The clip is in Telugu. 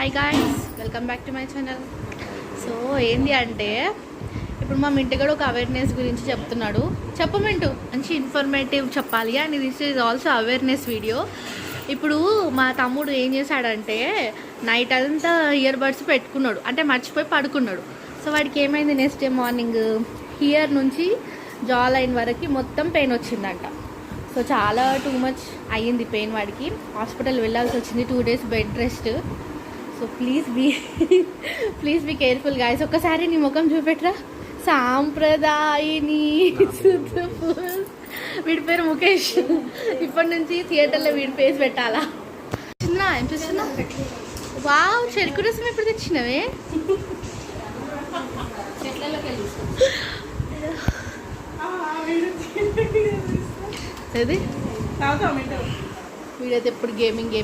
Hi guys, welcome back to my channel. So ఏంటి అంటే ఇప్పుడు మా మింటిగాడు ఒక అవేర్నెస్ గురించి చెప్తున్నాడు. చెప్పమంటూ మంచి ఇన్ఫర్మేటివ్ చెప్పాలి and this is also awareness video. ఇప్పుడు మా తమ్ముడు ఏం చేశాడంటే నైట్ అంతా ఇయర్ బడ్స్ పెట్టుకున్నాడు, అంటే మర్చిపోయి పడుకున్నాడు. సో వాడికి ఏమైంది, నెక్స్ట్ డే మార్నింగ్ హియర్ నుంచి జా లైన్ వరకు మొత్తం పెయిన్ వచ్చిందంట. సో చాలా టూ మచ్ అయ్యింది పెయిన్. వాడికి హాస్పిటల్ వెళ్ళాల్సి వచ్చింది, 2 days bed rest. So please be careful guys. ఒక్కసారి నీ ముఖం చూపెట్రా. సాంప్రదాయిని వీడి పేరు ముఖేష్. ఇప్పటి నుంచి థియేటర్లో వీడి ఫేస్ పెట్టాలా? చిన్న ఏం చూస్తున్నా? వావ్, చెరుకు రసం ఎప్పుడు తెచ్చినవే? అది వీడైతే ఎప్పుడు గేమింగ్.